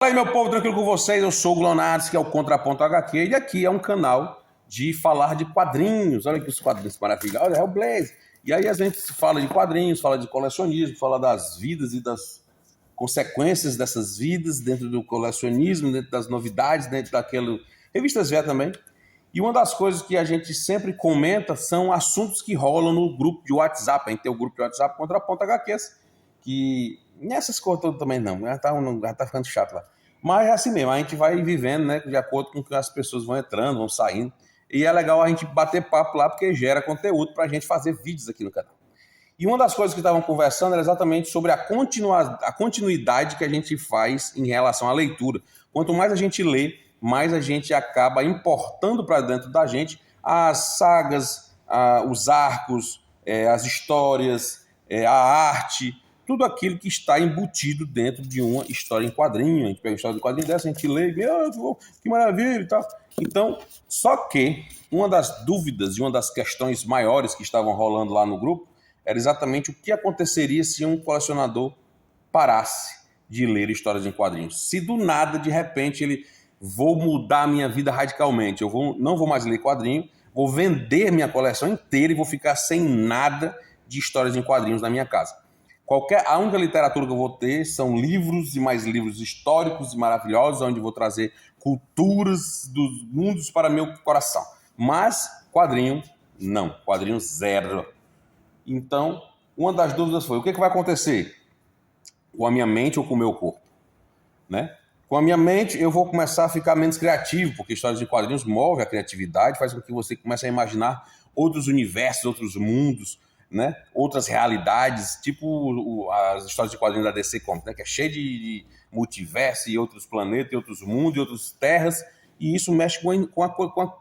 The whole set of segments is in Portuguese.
Fala aí, meu povo, tranquilo com vocês? Eu sou o Glonardes, que é o Contraponto HQ, e aqui é um canal de falar de quadrinhos. Olha que os quadrinhos maravilhosos, olha, é o Blaze. E aí a gente fala de quadrinhos, fala de colecionismo, fala das vidas e das consequências dessas vidas dentro do colecionismo, dentro das novidades, dentro daquele... Revistas velhas também. E uma das coisas que a gente sempre comenta são assuntos que rolam no grupo de WhatsApp. A gente tem o grupo de WhatsApp Contraponto HQs, que nessas coisas todas também não, já tá ficando chato lá. Mas é assim mesmo, a gente vai vivendo, né, de acordo com que as pessoas vão entrando, vão saindo. E é legal a gente bater papo lá, porque gera conteúdo para a gente fazer vídeos aqui no canal. E uma das coisas que estavam conversando era exatamente sobre a continuidade que a gente faz em relação à leitura. Quanto mais a gente lê, mais a gente acaba importando para dentro da gente as sagas, os arcos, as histórias, a arte, tudo aquilo que está embutido dentro de uma história em quadrinho. A gente pega a história de quadrinho dessa, a gente lê, que maravilha e tal. Então, só que uma das dúvidas e uma das questões maiores que estavam rolando lá no grupo era exatamente o que aconteceria se um colecionador parasse de ler histórias em quadrinhos. Se do nada, de repente, ele vou mudar a minha vida radicalmente, não vou mais ler quadrinho, vou vender minha coleção inteira e vou ficar sem nada de histórias em quadrinhos na minha casa. A única literatura que eu vou ter são livros e mais livros históricos e maravilhosos, onde eu vou trazer culturas dos mundos para meu coração. Mas quadrinho, não. Quadrinho zero. Então, uma das dúvidas foi, o que vai acontecer com a minha mente ou com o meu corpo? Né? Com a minha mente, eu vou começar a ficar menos criativo, porque histórias de quadrinhos movem a criatividade, faz com que você comece a imaginar outros universos, outros mundos, né? Outras realidades, tipo as histórias de quadrinhos da DC Comics, né? Que é cheio de multiverso e outros planetas, e outros mundos, e outras terras, e isso mexe com a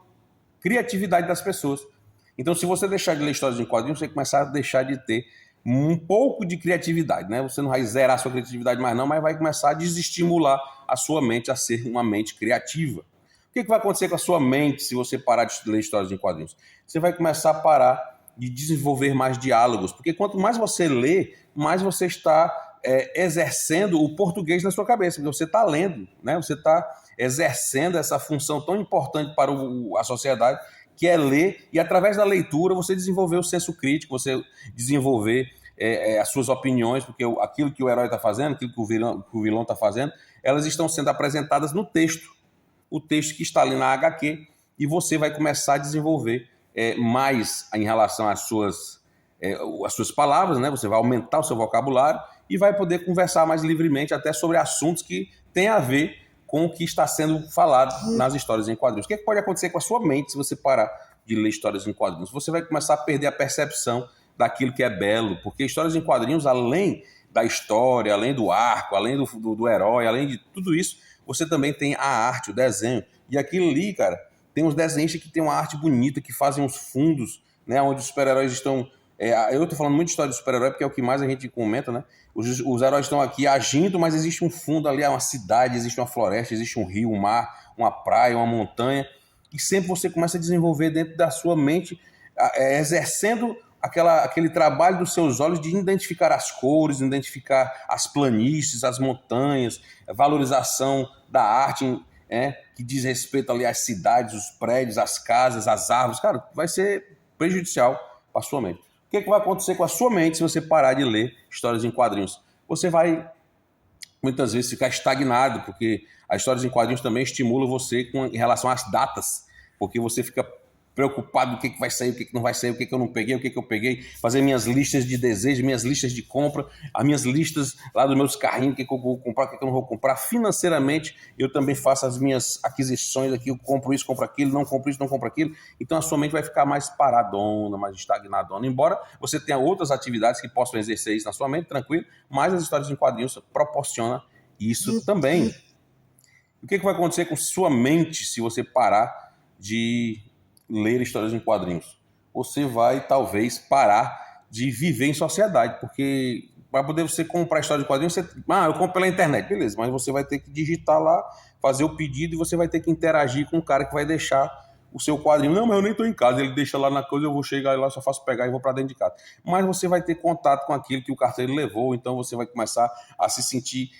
criatividade das pessoas. Então, se você deixar de ler histórias em quadrinhos, você vai começar a deixar de ter um pouco de criatividade, né? Você não vai zerar a sua criatividade mais não, mas vai começar a desestimular a sua mente a ser uma mente criativa. O que vai acontecer com a sua mente se você parar de ler histórias em quadrinhos? Você vai começar a parar de desenvolver mais diálogos, porque quanto mais você lê, mais você está exercendo o português na sua cabeça, porque você está lendo, né? Você está exercendo essa função tão importante para a sociedade, que é ler, e através da leitura você desenvolver o senso crítico, você desenvolver as suas opiniões, porque aquilo que o herói está fazendo, aquilo que o vilão está fazendo, elas estão sendo apresentadas no texto, o texto que está ali na HQ, e você vai começar a desenvolver mais em relação às suas palavras, né? Você vai aumentar o seu vocabulário e vai poder conversar mais livremente até sobre assuntos que têm a ver com o que está sendo falado nas histórias em quadrinhos. O que pode acontecer com a sua mente se você parar de ler histórias em quadrinhos? Você vai começar a perder a percepção daquilo que é belo, porque histórias em quadrinhos, além da história, além do arco, além do herói, além de tudo isso, você também tem a arte, o desenho. E aquilo ali, cara, tem uns desenhistas que tem uma arte bonita, que fazem uns fundos, né, onde os super-heróis estão... eu estou falando muito de história de super-herói, porque é o que mais a gente comenta, né? Os heróis estão aqui agindo, mas existe um fundo ali, uma cidade, existe uma floresta, existe um rio, um mar, uma praia, uma montanha, e sempre você começa a desenvolver dentro da sua mente, exercendo aquele trabalho dos seus olhos de identificar as cores, identificar as planícies, as montanhas, a valorização da arte, que diz respeito ali às cidades, os prédios, as casas, as árvores. Cara, vai ser prejudicial para a sua mente. O que vai acontecer com a sua mente se você parar de ler histórias em quadrinhos? Você vai, muitas vezes, ficar estagnado, porque as histórias em quadrinhos também estimulam você em relação às datas, porque você fica preocupado do que vai sair, o que não vai sair, o que eu não peguei, o que eu peguei, fazer minhas listas de desejo, minhas listas de compra, as minhas listas lá dos meus carrinhos, o que eu vou comprar, o que eu não vou comprar. Financeiramente, eu também faço as minhas aquisições aqui, eu compro isso, compro aquilo, não compro isso, não compro aquilo. Então a sua mente vai ficar mais paradona, mais estagnadona, embora você tenha outras atividades que possam exercer isso na sua mente, tranquilo, mas as histórias em quadrinhos proporcionam isso também. O que vai acontecer com sua mente se você parar de ler histórias em quadrinhos? Você vai, talvez, parar de viver em sociedade, porque para poder você comprar história de quadrinhos, eu compro pela internet, beleza, mas você vai ter que digitar lá, fazer o pedido, e você vai ter que interagir com o cara que vai deixar o seu quadrinho. Não, mas eu nem estou em casa, ele deixa lá na coisa, eu vou chegar lá, só faço pegar e vou para dentro de casa. Mas você vai ter contato com aquilo que o carteiro levou, então você vai começar a se sentir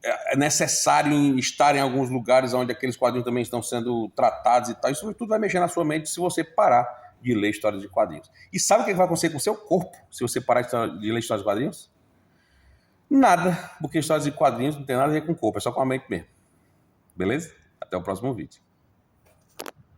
é necessário estar em alguns lugares onde aqueles quadrinhos também estão sendo tratados e tal. Isso tudo vai mexer na sua mente se você parar de ler histórias de quadrinhos. E sabe o que vai acontecer com o seu corpo se você parar de ler histórias de quadrinhos? Nada, porque histórias de quadrinhos não tem nada a ver com o corpo, é só com a mente mesmo. Beleza? Até o próximo vídeo.